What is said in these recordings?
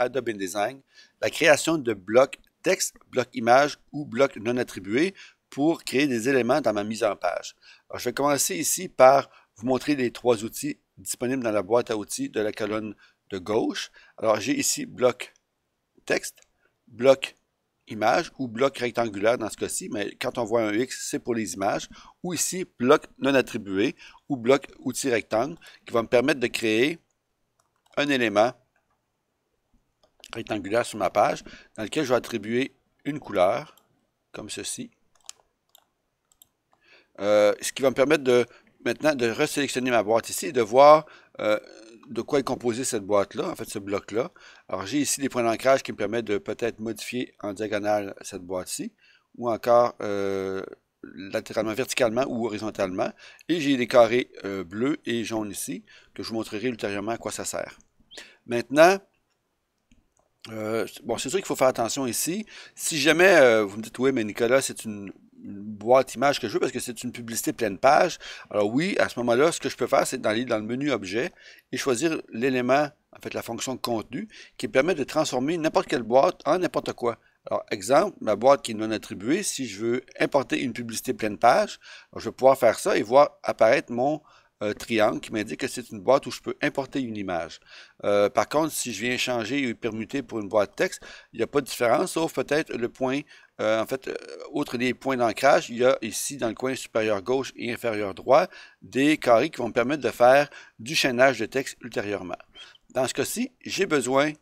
Adobe InDesign, la création de blocs texte, blocs images ou blocs non attribués pour créer des éléments dans ma mise en page. Alors, je vais commencer ici par vous montrer les trois outils disponibles dans la boîte à outils de la colonne de gauche. Alors, j'ai ici bloc texte, bloc image ou bloc rectangulaire dans ce cas-ci, mais quand on voit un X, c'est pour les images, ou ici, bloc non attribué ou bloc outil rectangle qui va me permettre de créer un élément rectangulaire sur ma page dans lequel je vais attribuer une couleur, comme ceci. Ce qui va me permettre de maintenant de resélectionner ma boîte ici et de voir de quoi est composée cette boîte-là, en fait ce bloc-là. Alors j'ai ici des points d'ancrage qui me permettent de peut-être modifier en diagonale cette boîte-ci, ou encore latéralement, verticalement ou horizontalement. Et j'ai des carrés bleus et jaunes ici, que je vous montrerai ultérieurement à quoi ça sert. Maintenant, bon, c'est sûr qu'il faut faire attention ici. Si jamais vous me dites, oui, mais Nicolas, c'est une boîte image que je veux parce que c'est une publicité pleine page. Alors oui, à ce moment-là, ce que je peux faire, c'est d'aller dans le menu objet et choisir l'élément, en fait la fonction contenu, qui permet de transformer n'importe quelle boîte en n'importe quoi. Alors, exemple, ma boîte qui est non attribuée, si je veux importer une publicité pleine page, je vais pouvoir faire ça et voir apparaître mon triangle qui m'indique que c'est une boîte où je peux importer une image. Par contre, si je viens changer et permuter pour une boîte texte, il n'y a pas de différence, sauf peut-être le point, en fait, outre les points d'ancrage, il y a ici dans le coin supérieur gauche et inférieur droit des carrés qui vont me permettre de faire du chaînage de texte ultérieurement. Dans ce cas-ci, j'ai besoin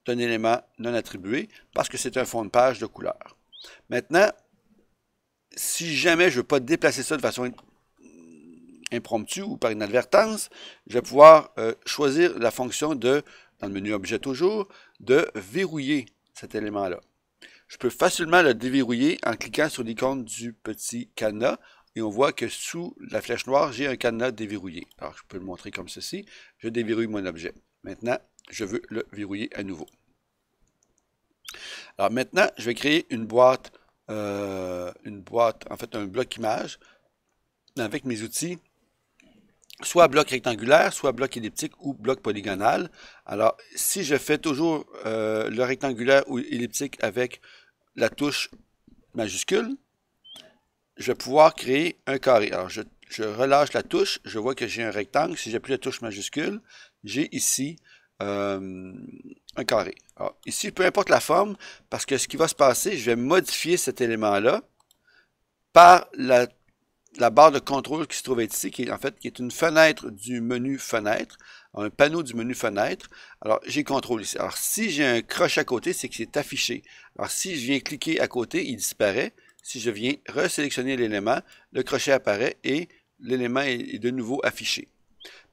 d'un élément non attribué parce que c'est un fond de page de couleur. Maintenant, si jamais je ne veux pas déplacer ça de façon impromptu ou par inadvertance, je vais pouvoir choisir la fonction de, dans le menu objet toujours, de verrouiller cet élément-là. Je peux facilement le déverrouiller en cliquant sur l'icône du petit cadenas et on voit que sous la flèche noire, j'ai un cadenas déverrouillé. Alors, je peux le montrer comme ceci. Je déverrouille mon objet. Maintenant, je veux le verrouiller à nouveau. Alors maintenant, je vais créer une boîte, en fait un bloc image avec mes outils soit bloc rectangulaire, soit bloc elliptique ou bloc polygonal. Alors, si je fais toujours le rectangulaire ou elliptique avec la touche majuscule, je vais pouvoir créer un carré. Alors, je relâche la touche, je vois que j'ai un rectangle. Si j'appuie la touche majuscule, j'ai ici un carré. Alors, ici, peu importe la forme, parce que ce qui va se passer, je vais modifier cet élément-là par la barre de contrôle qui se trouve ici, qui est en fait qui est une fenêtre du menu fenêtre, un panneau du menu fenêtre. Alors, j'ai contrôle ici. Alors, si j'ai un crochet à côté, c'est que c'est affiché. Alors, si je viens cliquer à côté, il disparaît. Si je viens resélectionner l'élément, le crochet apparaît et l'élément est de nouveau affiché.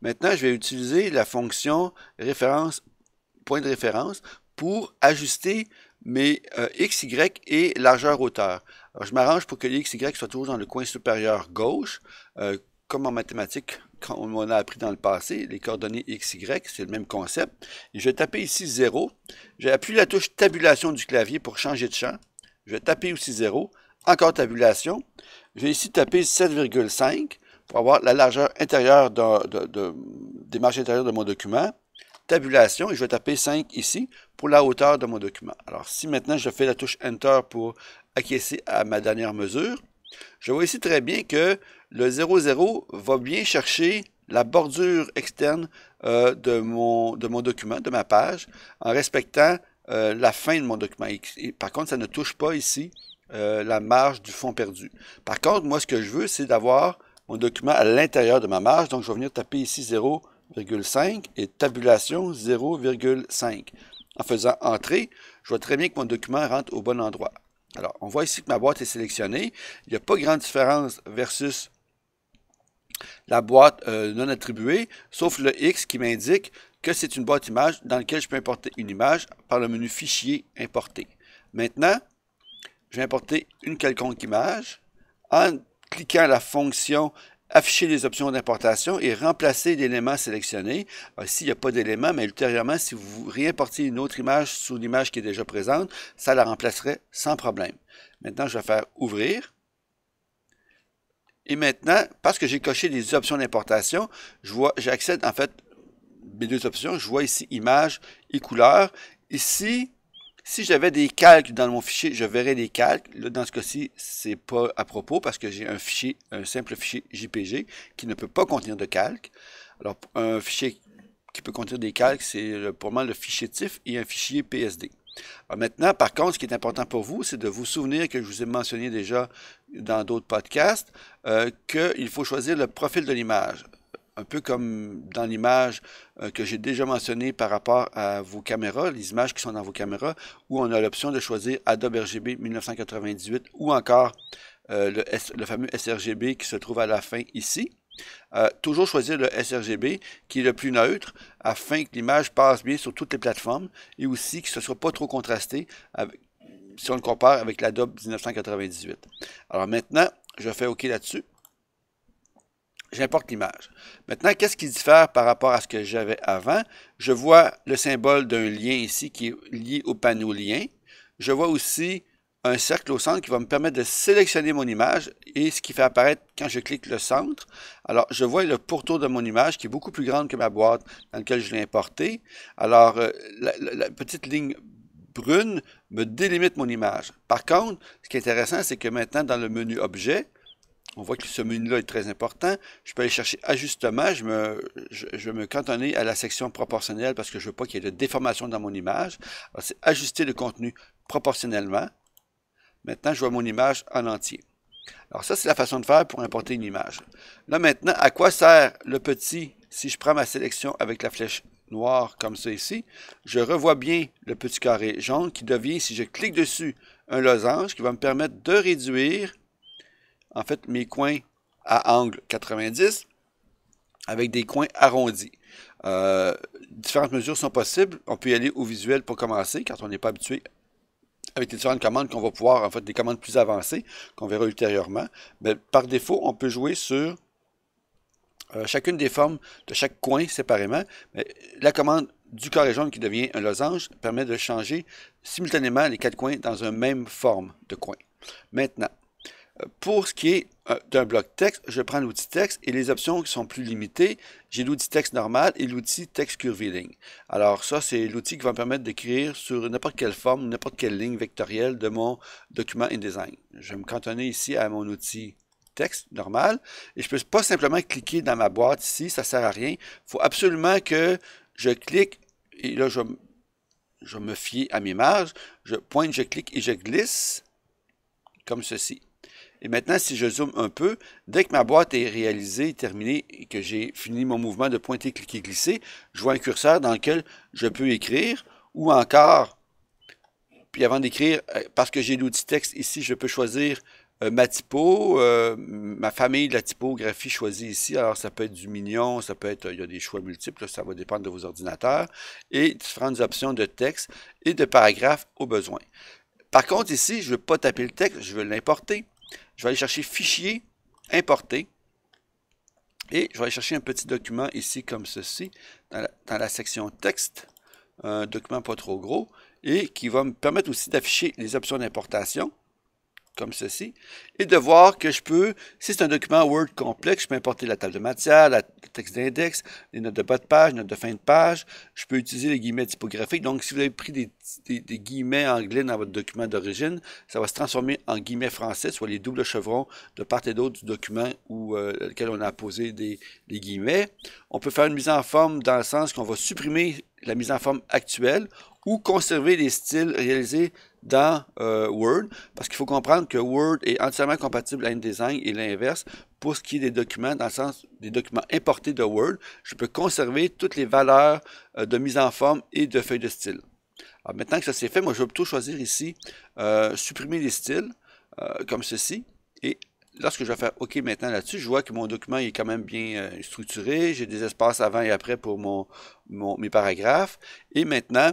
Maintenant, je vais utiliser la fonction référence, point de référence pour ajuster mes x, y et largeur hauteur. Alors, je m'arrange pour que les x, y soient toujours dans le coin supérieur gauche, comme en mathématiques, quand on a appris dans le passé, les coordonnées x, y, c'est le même concept. Et je vais taper ici 0. Je vais appuyer la touche tabulation du clavier pour changer de champ. Je vais taper aussi 0. Encore tabulation. Je vais ici taper 7,5 pour avoir la largeur intérieure des marges intérieures de mon document. Tabulation, et je vais taper 5 ici pour la hauteur de mon document. Alors, si maintenant je fais la touche Enter pour acquiescer à ma dernière mesure, je vois ici très bien que le 0,0 va bien chercher la bordure externe de mon document, de ma page, en respectant la fin de mon document. Et par contre, ça ne touche pas ici la marge du fond perdu. Par contre, moi, ce que je veux, c'est d'avoir mon document à l'intérieur de ma marge. Donc, je vais venir taper ici 0,5 et tabulation 0,5. En faisant Entrée, je vois très bien que mon document rentre au bon endroit. Alors, on voit ici que ma boîte est sélectionnée. Il n'y a pas grande différence versus la boîte non attribuée, sauf le X qui m'indique que c'est une boîte image dans laquelle je peux importer une image par le menu Fichier, Importer. Maintenant, je vais importer une quelconque image en cliquant la fonction afficher les options d'importation et remplacer l'élément sélectionné. Ici, il n'y a pas d'élément, mais ultérieurement, si vous réimportez une autre image sous l'image qui est déjà présente, ça la remplacerait sans problème. Maintenant, je vais faire Ouvrir. Et maintenant, parce que j'ai coché les options d'importation, j'accède en fait mes deux options. Je vois ici Image et Couleur. ici, si j'avais des calques dans mon fichier, je verrais les calques. Là, dans ce cas-ci, c'est pas à propos parce que j'ai un simple fichier JPG qui ne peut pas contenir de calques. Alors, un fichier qui peut contenir des calques, c'est pour moi le fichier TIFF et un fichier PSD. Alors maintenant, par contre, ce qui est important pour vous, c'est de vous souvenir que je vous ai mentionné déjà dans d'autres podcasts, qu'il faut choisir le profil de l'image. Un peu comme dans l'image que j'ai déjà mentionné par rapport à vos caméras, les images qui sont dans vos caméras, où on a l'option de choisir Adobe RGB 1998 ou encore le fameux sRGB qui se trouve à la fin ici. Toujours choisir le sRGB qui est le plus neutre afin que l'image passe bien sur toutes les plateformes et aussi que ce ne soit pas trop contrasté si on le compare avec l'Adobe 1998. Alors maintenant, je fais OK là-dessus. J'importe l'image. Maintenant, qu'est-ce qui diffère par rapport à ce que j'avais avant? Je vois le symbole d'un lien ici qui est lié au panneau lien. Je vois aussi un cercle au centre qui va me permettre de sélectionner mon image et ce qui fait apparaître quand je clique le centre. Alors, je vois le pourtour de mon image qui est beaucoup plus grande que ma boîte dans laquelle je l'ai importé. Alors, la petite ligne brune me délimite mon image. Par contre, ce qui est intéressant, c'est que maintenant, dans le menu Objet, on voit que ce menu-là est très important. Je peux aller chercher Ajustement. Je vais me cantonner à la section proportionnelle parce que je ne veux pas qu'il y ait de déformation dans mon image. Alors, c'est Ajuster le contenu proportionnellement. Maintenant, je vois mon image en entier. Alors ça, c'est la façon de faire pour importer une image. Là maintenant, à quoi sert le petit, si je prends ma sélection avec la flèche noire comme ça ici, je revois bien le petit carré jaune qui devient, si je clique dessus, un losange qui va me permettre de réduire en fait mes coins à angle 90 avec des coins arrondis. Différentes mesures sont possibles. On peut y aller au visuel pour commencer quand on n'est pas habitué avec les différentes commandes qu'on va pouvoir, en fait, des commandes plus avancées qu'on verra ultérieurement. Mais par défaut, on peut jouer sur chacune des formes de chaque coin séparément. Mais la commande du carré jaune qui devient un losange permet de changer simultanément les quatre coins dans une même forme de coin. Maintenant, pour ce qui est d'un bloc texte, je prends l'outil texte et les options qui sont plus limitées, j'ai l'outil texte normal et l'outil texte curviligne. Alors ça, c'est l'outil qui va me permettre d'écrire sur n'importe quelle forme, n'importe quelle ligne vectorielle de mon document InDesign. Je vais me cantonner ici à mon outil texte normal et je ne peux pas simplement cliquer dans ma boîte ici, ça ne sert à rien. Il faut absolument que je clique et là, je vais me fier à mes marges. Je pointe, je clique et je glisse comme ceci. Et maintenant, si je zoome un peu, dès que ma boîte est réalisée, terminée, et que j'ai fini mon mouvement de pointer, cliquer, glisser, je vois un curseur dans lequel je peux écrire, ou encore, puis avant d'écrire, parce que j'ai l'outil texte ici, je peux choisir ma typo, ma famille de la typographie choisie ici. Alors, ça peut être du mignon, ça peut être, il y a des choix multiples, ça va dépendre de vos ordinateurs, et différentes options de texte et de paragraphes au besoin. Par contre, ici, je ne veux pas taper le texte, je veux l'importer. Je vais aller chercher Fichier, Importer. Et je vais aller chercher un petit document ici comme ceci, dans la section Texte. Un document pas trop gros. Et qui va me permettre aussi d'afficher les options d'importation, comme ceci. Et de voir que je peux, si c'est un document Word complexe, je peux importer la table de matière, le texte d'index, les notes de bas de page, notes de fin de page. Je peux utiliser les guillemets typographiques. Donc, si vous avez pris des guillemets anglais dans votre document d'origine, ça va se transformer en guillemets français, soit les doubles chevrons de part et d'autre du document où lequel on a apposé les guillemets. On peut faire une mise en forme dans le sens qu'on va supprimer la mise en forme actuelle ou conserver les styles réalisés dans Word, parce qu'il faut comprendre que Word est entièrement compatible à InDesign et l'inverse pour ce qui est des documents, dans le sens des documents importés de Word. Je peux conserver toutes les valeurs de mise en forme et de feuilles de style. Alors maintenant que ça c'est fait, moi je vais plutôt choisir ici supprimer les styles, comme ceci, et lorsque je vais faire OK maintenant là-dessus, je vois que mon document est quand même bien structuré, j'ai des espaces avant et après pour mes paragraphes, et maintenant,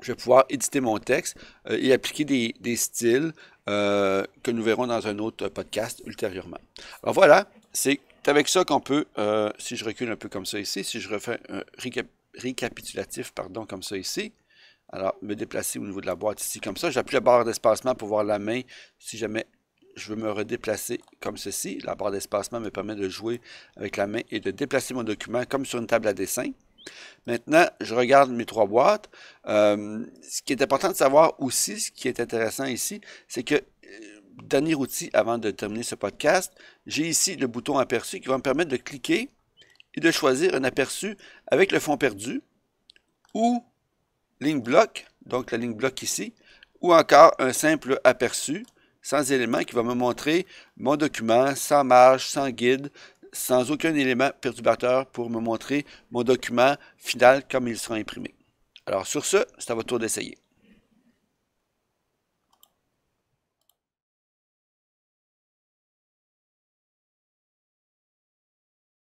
je vais pouvoir éditer mon texte et appliquer des styles que nous verrons dans un autre podcast ultérieurement. Alors voilà, c'est avec ça qu'on peut, si je recule un peu comme ça ici, si je refais un récapitulatif, pardon, comme ça ici, alors me déplacer au niveau de la boîte ici comme ça, j'appuie la barre d'espacement pour voir la main si jamais je veux me redéplacer comme ceci. La barre d'espacement me permet de jouer avec la main et de déplacer mon document comme sur une table à dessin. Maintenant, je regarde mes 3 boîtes. Ce qui est important de savoir aussi, ce qui est intéressant ici, c'est que dernier outil avant de terminer ce podcast, j'ai ici le bouton aperçu qui va me permettre de cliquer et de choisir un aperçu avec le fond perdu ou ligne bloc, donc la ligne bloc ici, ou encore un simple aperçu sans élément qui va me montrer mon document sans marge, sans guide, sans aucun élément perturbateur pour me montrer mon document final comme il sera imprimé. Alors sur ce, c'est à votre tour d'essayer.